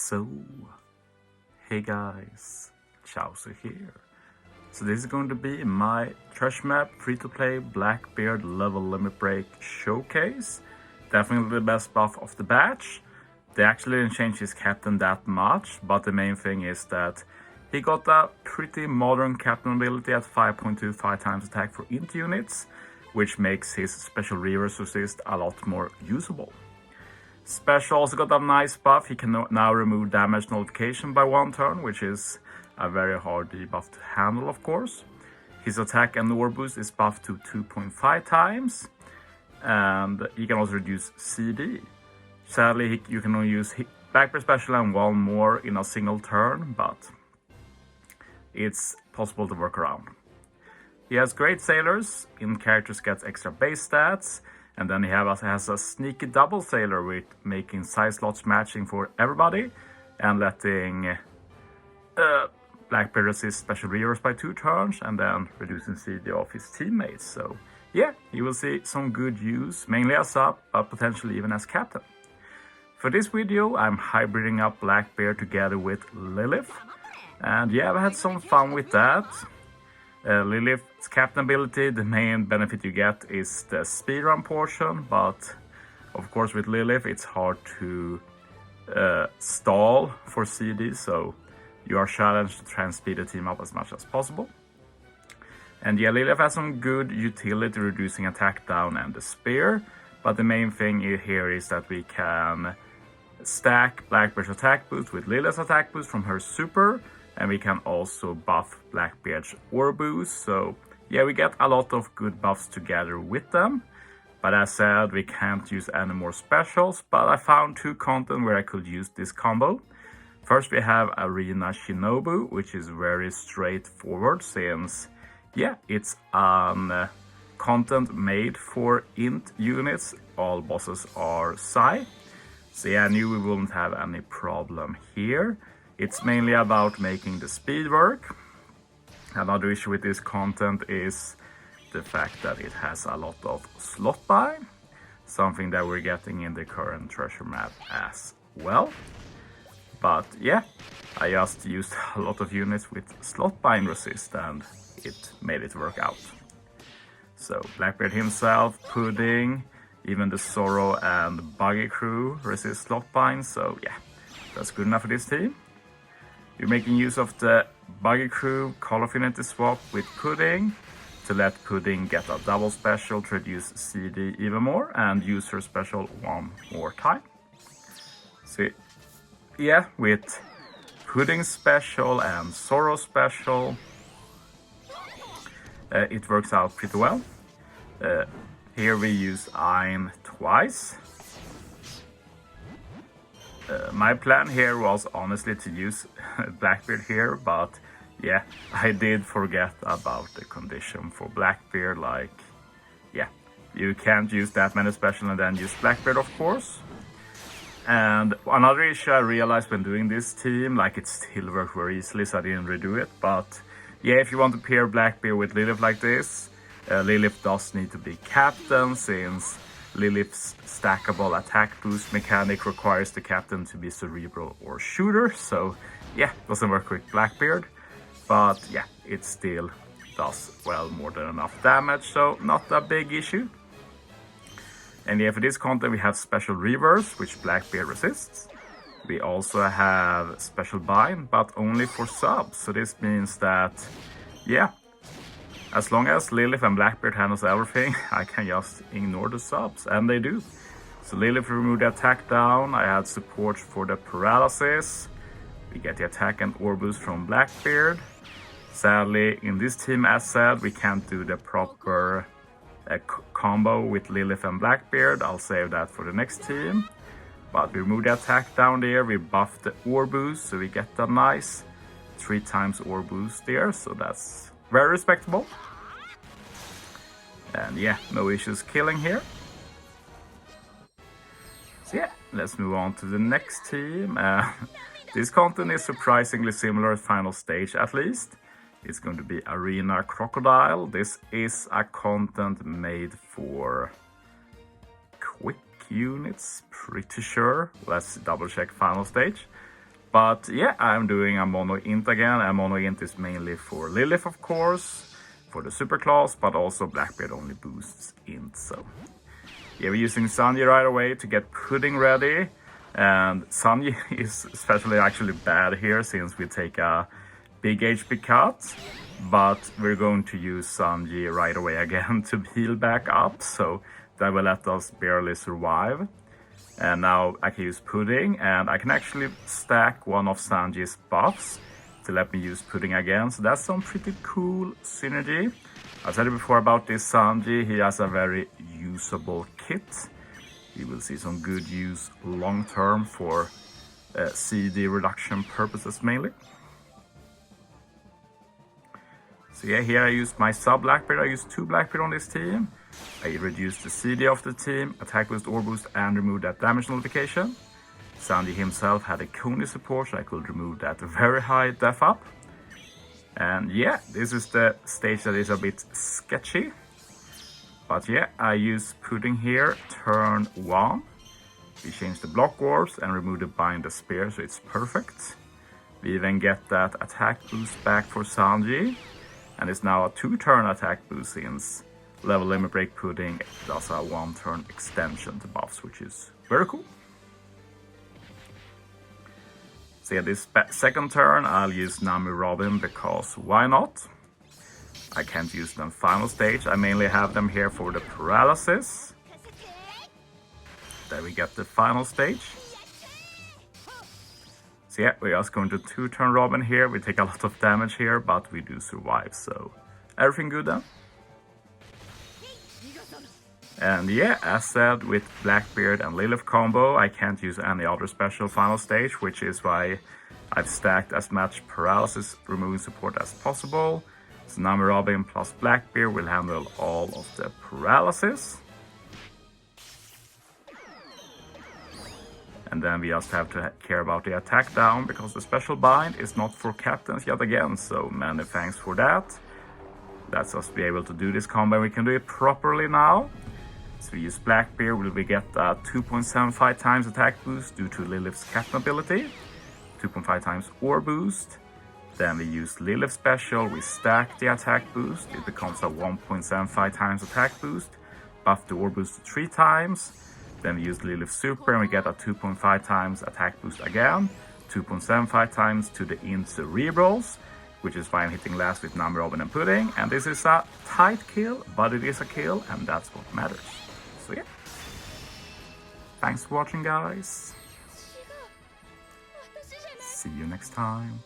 So, hey guys, Chauzu here. So this is going to be my trash map free-to-play Blackbeard level limit break showcase. Definitely the best buff of the batch. They actually didn't change his captain that much, but the main thing is that he got a pretty modern captain ability at 5.25 times attack for int units, which makes his special reverse resist a lot more usable. Special also got a nice buff. He can now remove damage nullification by 1 turn, which is a very hard debuff to handle, of course. His attack and lore boost is buffed to 2.5 times, and he can also reduce CD. Sadly, you can only use Blackbeard special and 1 more in a single turn, but it's possible to work around. He has great sailors. In characters gets extra base stats. And then he has a sneaky double sailor with making side slots matching for everybody and letting Blackbeard resist special reverse by 2 turns and then reducing CD of his teammates. So yeah, you will see some good use, mainly as sub, but potentially even as captain. For this video, I'm hybriding up Blackbeard together with Lilith. And yeah, I've had some fun with that. Lilith's captain ability, the main benefit you get is the speedrun portion, but of course with Lilith it's hard to stall for CD, so you are challenged to try and speed the team up as much as possible. And yeah, Lilith has some good utility reducing attack down and the spear, but the main thing here is that we can stack Blackbeard's attack boost with Lilith's attack boost from her super, and we can also buff Blackbeard's ore boost. So yeah, we get a lot of good buffs together with them. But as said, we can't use any more specials, but I found 2 content where I could use this combo. First we have Arena Shinobu, which is very straightforward since, yeah, it's content made for int units. All bosses are Psi. So yeah, I knew we wouldn't have any problem here. It's mainly about making the speed work. Another issue with this content is the fact that it has a lot of slot buy, something that we're getting in the current treasure map as well. But yeah, I just used a lot of units with slot bind resist and it made it work out. So Blackbeard himself, Pudding, even the Sorrow and Buggy crew resist slot bind, so yeah, that's good enough for this team. You're making use of the Buggy crew Call of Unity swap with Pudding to let Pudding get a double special to reduce CD even more and use her special 1 more time. So yeah, with Pudding special and Sorrow special, it works out pretty well. Here we use Ein twice. My plan here was honestly to use Blackbeard here, but yeah, I did forget about the condition for Blackbeard. Like, yeah, you can't use that many special and then use Blackbeard, of course. And another issue I realized when doing this team, like it still worked very easily, so I didn't redo it. But yeah, if you want to pair Blackbeard with Lilith like this, Lilith does need to be captain since Lilith's stackable attack boost mechanic requires the captain to be cerebral or shooter, so yeah, doesn't work with Blackbeard, but yeah, it still does well more than enough damage, so not a big issue. And yeah, for this content we have special reverse, which Blackbeard resists. We also have special bind, but only for subs, so this means that, yeah, as long as Lilith and Blackbeard handles everything, I can just ignore the subs, and they do. So Lilith removed the attack down, I had support for the paralysis. We get the attack and ore boost from Blackbeard. Sadly, in this team, as said, we can't do the proper combo with Lilith and Blackbeard. I'll save that for the next team. But we remove the attack down there, we buff the ore boost, so we get a nice 3 times ore boost there, so that's very respectable. And yeah, no issues killing here. So yeah, let's move on to the next team. This content is surprisingly similar at final stage at least. It's going to be Arena Crocodile. This is a content made for quick units, pretty sure. Let's double check final stage. But yeah, I'm doing a mono int again, and mono int is mainly for Lilith, of course, for the super class, but also Blackbeard only boosts int. So yeah, we're using Sanji right away to get pudding ready, and Sanji is especially actually bad here since we take a big HP cut, but we're going to use Sanji right away again to heal back up, so that will let us barely survive. And now I can use pudding, and I can actually stack one of Sanji's buffs to let me use pudding again, so that's some pretty cool synergy. I said it before about this Sanji, he has a very usable kit. You will see some good use long term for CD reduction purposes mainly. So yeah, here I used my sub Blackbeard. I used 2 Blackbeard on this team. I reduced the CD of the team, attack boost, or boost, and removed that damage notification. Sanji himself had a Coney support, so I could remove that very high def up. And yeah, this is the stage that is a bit sketchy. But yeah, I use pudding here, turn 1. We change the block orbs and remove the bind the spear, so it's perfect. We even get that attack boost back for Sanji. And it's now a 2-turn attack boost since level limit break pudding does a 1-turn extension to buffs, which is very cool. So yeah, this second turn I'll use Nami Robin because why not? I can't use them final stage, I mainly have them here for the paralysis. Then we get the final stage. So yeah, we're just going to 2-turn Robin here. We take a lot of damage here, but we do survive, so everything good then. And yeah, as said, with Blackbeard and Lilith combo, I can't use any other special final stage, which is why I've stacked as much paralysis removing support as possible. So Nami Robin plus Blackbeard will handle all of the paralysis. And then we just have to care about the attack down, because the special bind is not for captains yet again, so many thanks for that. Let's us be able to do this combo, we can do it properly now. So we use Blackbeard, we get a 2.75 times attack boost due to Lilith's captain ability, 2.5 times ore boost. Then we use Lilith special, we stack the attack boost, it becomes a 1.75 times attack boost, buff the ore boost 3 times. Then we use Lilith Super and we get a 2.5 times attack boost again, 2.75 times to the int cerebrals, which is why I'm hitting last with Nami Robin and Pudding. And this is a tight kill, but it is a kill, and that's what matters. So yeah. Thanks for watching, guys. See you next time.